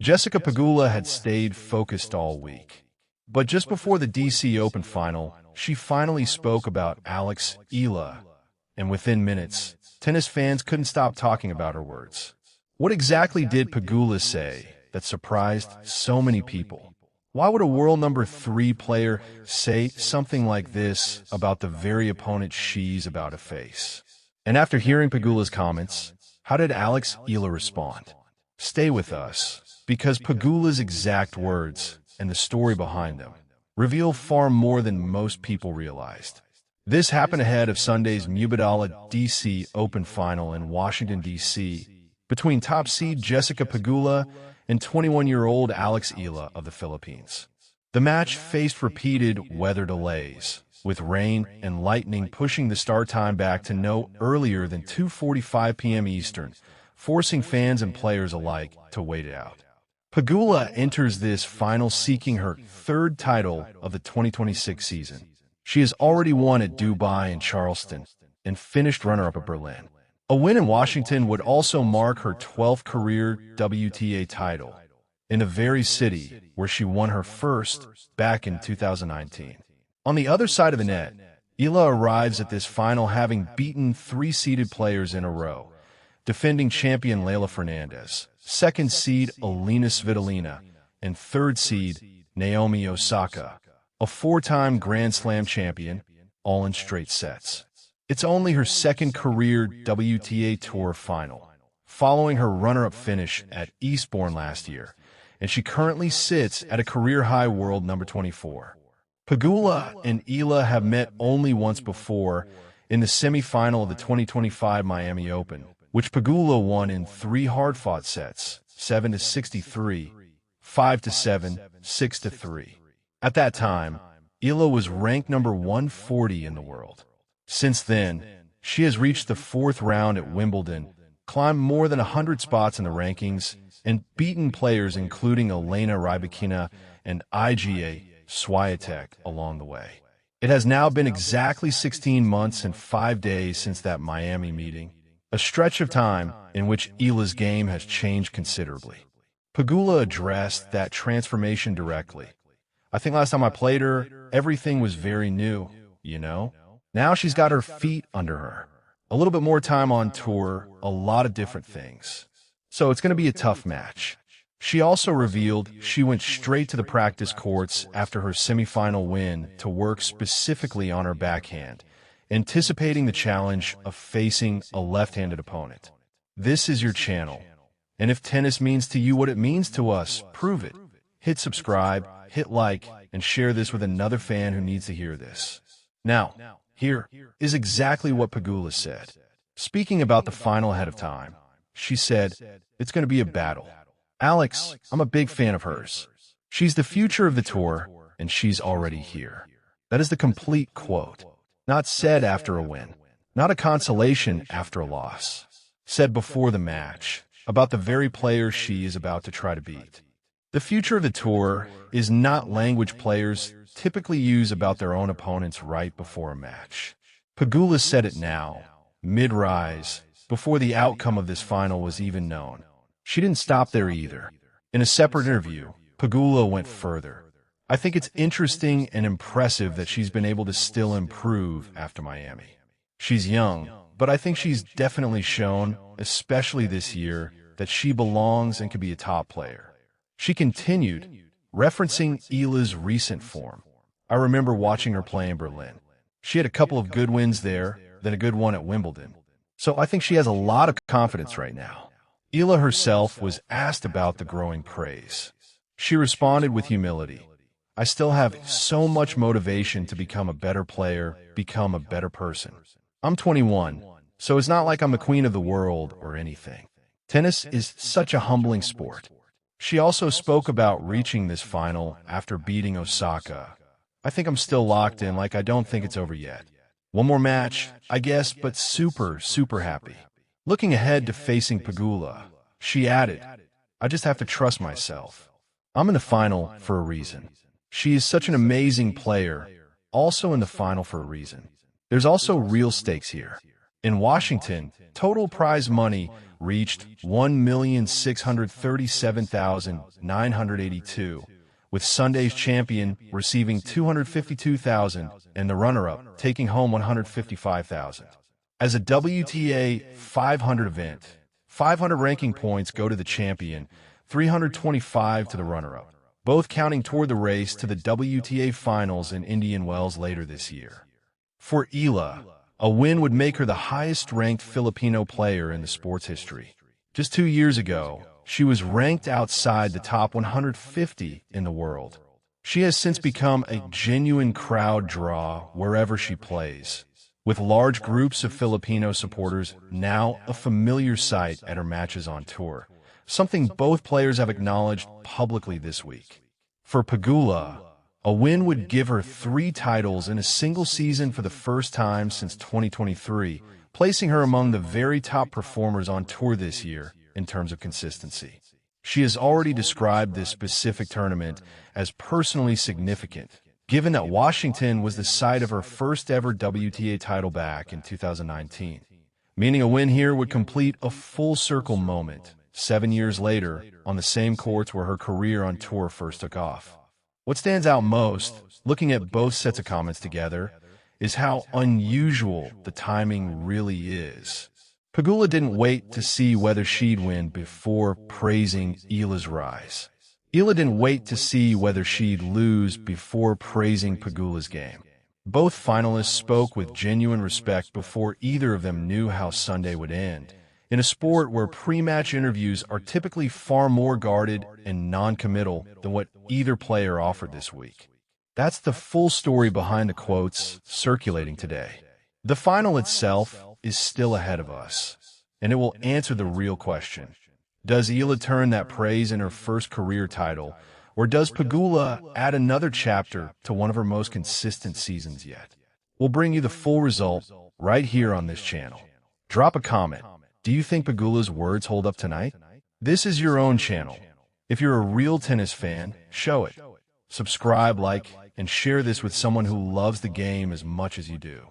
Jessica Pegula had stayed focused all week. But just before the DC Open final, she finally spoke about Alex Eala, and within minutes, tennis fans couldn't stop talking about her words. What exactly did Pegula say that surprised so many people? Why would a world number 3 player say something like this about the very opponent she's about to face? And after hearing Pegula's comments, how did Alex Eala respond? Stay with us, because Pegula's exact words and the story behind them reveal far more than most people realized. This happened ahead of Sunday's Mubadala DC Open final in Washington, D.C., between top seed Jessica Pegula and 21-year-old Alex Eala of the Philippines. The match faced repeated weather delays, with rain and lightning pushing the start time back to no earlier than 2:45 p.m. Eastern, forcing fans and players alike to wait it out. Pegula enters this final seeking her 3rd title of the 2026 season. She has already won at Dubai and Charleston and finished runner-up at Berlin. A win in Washington would also mark her 12th career WTA title, in the very city where she won her first back in 2019. On the other side of the net, Eala arrives at this final having beaten 3 seeded players in a row: defending champion Leylah Fernandez, 2nd seed Alina Svitolina, and 3rd seed Naomi Osaka, a 4-time Grand Slam champion, all in straight sets. It's only her 2nd career WTA Tour final, following her runner-up finish at Eastbourne last year, and she currently sits at a career-high world number 24. Pegula and Eala have met only once before in the semi-final of the 2025 Miami Open, which Pegula won in 3 hard-fought sets, 7-63, 5-7, 6-3. At that time, Eala was ranked number 140 in the world. Since then, she has reached the 4th round at Wimbledon, climbed more than 100 spots in the rankings, and beaten players including Elena Rybakina and Iga Swiatek along the way. It has now been exactly 16 months and 5 days since that Miami meeting, a stretch of time in which Eala's game has changed considerably. Pegula addressed that transformation directly. "I think last time I played her, everything was very new, you know? Now she's got her feet under her. A little bit more time on tour, a lot of different things. So it's going to be a tough match." She also revealed she went straight to the practice courts after her semifinal win to work specifically on her backhand, anticipating the challenge of facing a left-handed opponent. This is your channel, and if tennis means to you what it means to us, prove it. Hit subscribe, hit like, and share this with another fan who needs to hear this. Now, here is exactly what Pegula said. Speaking about the final ahead of time, she said, "It's going to be a battle. Alex, I'm a big fan of hers. She's the future of the tour, and she's already here." That is the complete quote. Not said after a win, not a consolation after a loss. Said before the match, about the very player she is about to try to beat. The future of the tour is not language players typically use about their own opponents right before a match. Pegula said it now, mid-rise, before the outcome of this final was even known. She didn't stop there either. In a separate interview, Pegula went further. "I think it's interesting and impressive that she's been able to still improve after Miami. She's young, but I think she's definitely shown, especially this year, that she belongs and can be a top player." She continued, referencing Eala's recent form. "I remember watching her play in Berlin. She had a couple of good wins there, then a good one at Wimbledon. So I think she has a lot of confidence right now." Eala herself was asked about the growing praise. She responded with humility. "I still have so much motivation to become a better player, become a better person. I'm 21, so it's not like I'm the queen of the world or anything. Tennis is such a humbling sport." She also spoke about reaching this final after beating Osaka. "I think I'm still locked in, like I don't think it's over yet. One more match, I guess, but super, super happy." Looking ahead to facing Pegula, she added, "I just have to trust myself. I'm in the final for a reason. She is such an amazing player, also in the final for a reason. There's also real stakes here. In Washington, total prize money reached $1,637,982, with Sunday's champion receiving $252,000 and the runner-up taking home $155,000. As a WTA 500 event, 500 ranking points go to the champion, 325 to the runner-up, both counting toward the race to the WTA Finals in Indian Wells later this year. For Eala, a win would make her the highest-ranked Filipino player in the sport's history. Just 2 years ago, she was ranked outside the top 150 in the world. She has since become a genuine crowd draw wherever she plays, with large groups of Filipino supporters now a familiar sight at her matches on tour, something both players have acknowledged publicly this week. For Pegula, a win would give her 3 titles in a single season for the first time since 2023, placing her among the very top performers on tour this year in terms of consistency. She has already described this specific tournament as personally significant, given that Washington was the site of her first ever WTA title back in 2019, meaning a win here would complete a full-circle moment 7 years later on the same courts where her career on tour first took off. What stands out most, looking at both sets of comments together, is how unusual the timing really is. Pegula didn't wait to see whether she'd win before praising Eala's rise. Eala didn't wait to see whether she'd lose before praising Pegula's game. Both finalists spoke with genuine respect before either of them knew how Sunday would end, in a sport where pre-match interviews are typically far more guarded and non-committal than what either player offered this week. That's the full story behind the quotes circulating today. The final itself is still ahead of us, and it will answer the real question. Does Eala turn that praise in her first career title, or does Pegula add another chapter to one of her most consistent seasons yet? We'll bring you the full result right here on this channel. Drop a comment. Do you think Pegula's words hold up tonight? This is your own channel. If you're a real tennis fan, show it. Subscribe, like, and share this with someone who loves the game as much as you do.